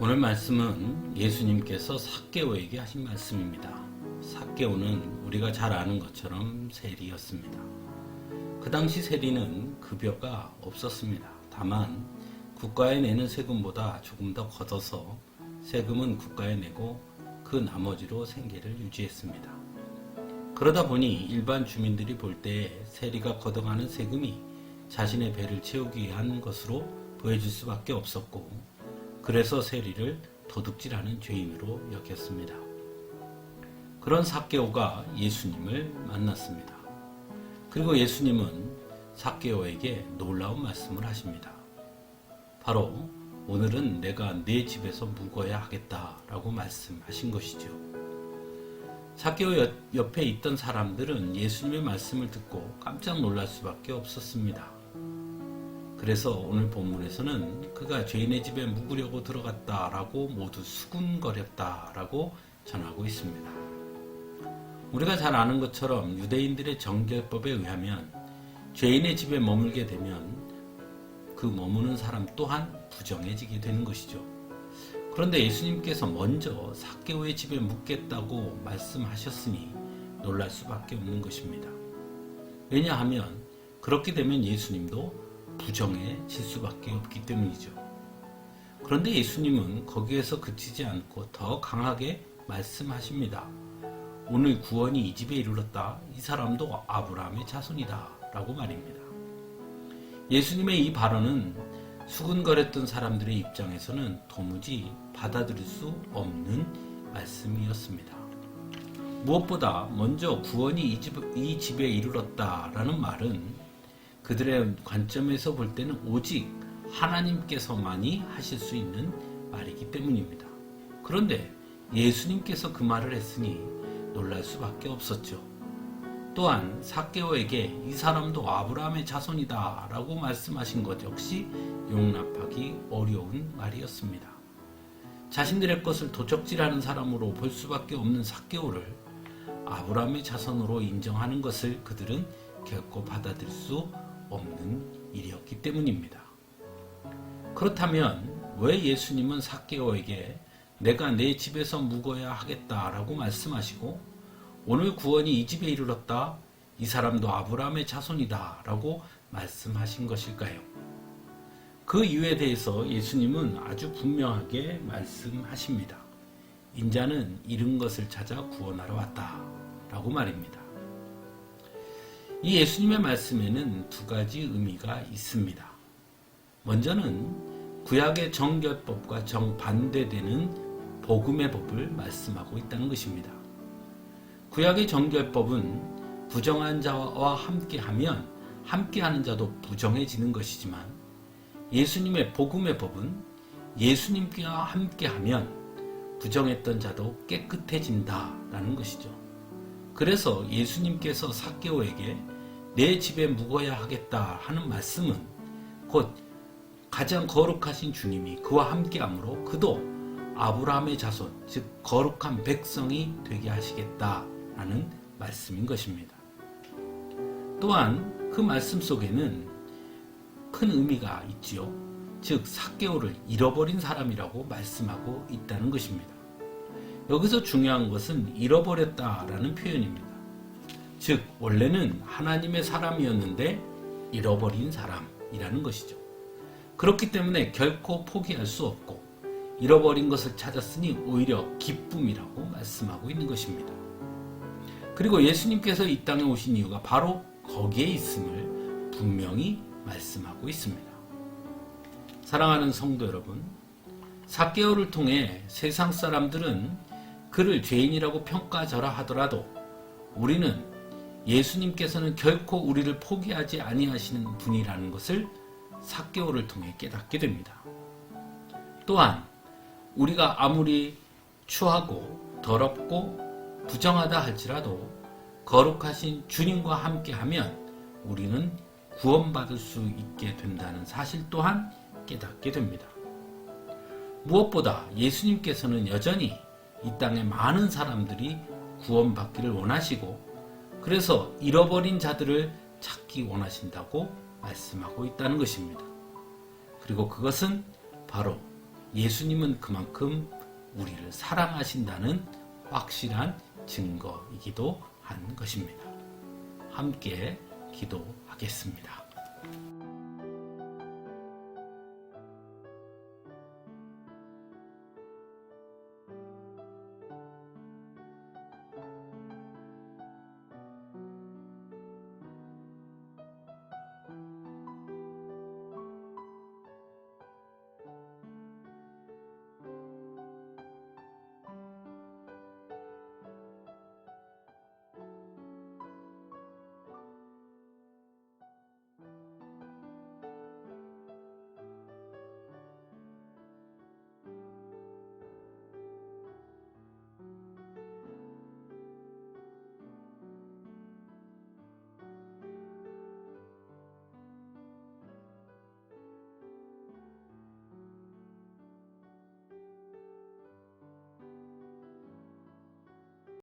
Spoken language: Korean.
오늘 말씀은 예수님께서 삭개오에게 하신 말씀입니다. 삭개오는 우리가 잘 아는 것처럼 세리였습니다. 그 당시 세리는 급여가 없었습니다. 다만 국가에 내는 세금보다 조금 더 걷어서 세금은 국가에 내고 그 나머지로 생계를 유지했습니다. 그러다 보니 일반 주민들이 볼 때에 세리가 걷어가는 세금이 자신의 배를 채우기 위한 것으로 보여질 수밖에 없었고, 그래서 세리를 도둑질하는 죄인으로 여겼습니다. 그런 삭개오가 예수님을 만났습니다. 그리고 예수님은 삭개오에게 놀라운 말씀을 하십니다. 바로 오늘은 내가 네 집에서 묵어야 하겠다라고 말씀하신 것이죠. 삭개오 옆에 있던 사람들은 예수님의 말씀을 듣고 깜짝 놀랄 수밖에 없었습니다. 그래서 오늘 본문에서는 그가 죄인의 집에 묵으려고 들어갔다라고 모두 수군거렸다라고 전하고 있습니다. 우리가 잘 아는 것처럼 유대인들의 정결법에 의하면 죄인의 집에 머물게 되면 그 머무는 사람 또한 부정해지게 되는 것이죠. 그런데 예수님께서 먼저 삭개오의 집에 묵겠다고 말씀하셨으니 놀랄 수밖에 없는 것입니다. 왜냐하면 그렇게 되면 예수님도 부정해질 수밖에 없기 때문이죠. 그런데 예수님은 거기에서 그치지 않고 더 강하게 말씀하십니다. 오늘 구원이 이 집에 이르렀다. 이 사람도 아브라함의 자손이다 라고 말입니다. 예수님의 이 발언은 수군거렸던 사람들의 입장에서는 도무지 받아들일 수 없는 말씀이었습니다. 무엇보다 먼저 구원이 이 집에 이르렀다라는 말은 그들의 관점에서 볼 때는 오직 하나님께서만이 하실 수 있는 말이기 때문입니다. 그런데 예수님께서 그 말을 했으니 놀랄 수밖에 없었죠. 또한 삭개오에게 이 사람도 아브라함의 자손이다 라고 말씀하신 것 역시 용납하기 어려운 말이었습니다. 자신들의 것을 도적질하는 사람으로 볼 수밖에 없는 삭개오를 아브라함의 자손으로 인정하는 것을 그들은 결코 받아들일 수 없는 일이었기 때문입니다. 그렇다면 왜 예수님은 삭개오에게 내가 내 집에서 묵어야 하겠다라고 말씀하시고 오늘 구원이 이 집에 이르렀다. 이 사람도 아브라함의 자손이다 라고 말씀하신 것일까요? 그 이유에 대해서 예수님은 아주 분명하게 말씀하십니다. 인자는 잃은 것을 찾아 구원하러 왔다 라고 말입니다. 이 예수님의 말씀에는 두 가지 의미가 있습니다. 먼저는 구약의 정결법과 정반대되는 복음의 법을 말씀하고 있다는 것입니다. 구약의 정결법은 부정한 자와 함께하면 함께하는 자도 부정해지는 것이지만 예수님의 복음의 법은 예수님과 함께하면 부정했던 자도 깨끗해진다라는 것이죠. 그래서 예수님께서 삭개오에게 내 집에 묵어야 하겠다 하는 말씀은 곧 가장 거룩하신 주님이 그와 함께하므로 그도 아브라함의 자손, 즉 거룩한 백성이 되게 하시겠다라는 말씀인 것입니다. 또한 그 말씀 속에는 큰 의미가 있지요. 즉 삭개오를 잃어버린 사람이라고 말씀하고 있다는 것입니다. 여기서 중요한 것은 잃어버렸다라는 표현입니다. 즉 원래는 하나님의 사람이었는데 잃어버린 사람이라는 것이죠. 그렇기 때문에 결코 포기할 수 없고 잃어버린 것을 찾았으니 오히려 기쁨이라고 말씀하고 있는 것입니다. 그리고 예수님께서 이 땅에 오신 이유가 바로 거기에 있음을 분명히 말씀하고 있습니다. 사랑하는 성도 여러분, 삭개오를 통해 세상 사람들은 그를 죄인이라고 평가하더라 하더라도 우리는 예수님께서는 결코 우리를 포기하지 아니하시는 분이라는 것을 삭개오를 통해 깨닫게 됩니다. 또한 우리가 아무리 추하고 더럽고 부정하다 할지라도 거룩하신 주님과 함께하면 우리는 구원받을 수 있게 된다는 사실 또한 깨닫게 됩니다. 무엇보다 예수님께서는 여전히 이 땅에 많은 사람들이 구원받기를 원하시고 그래서 잃어버린 자들을 찾기 원하신다고 말씀하고 있다는 것입니다. 그리고 그것은 바로 예수님은 그만큼 우리를 사랑하신다는 확실한 증거이기도 한 것입니다. 함께 기도하겠습니다.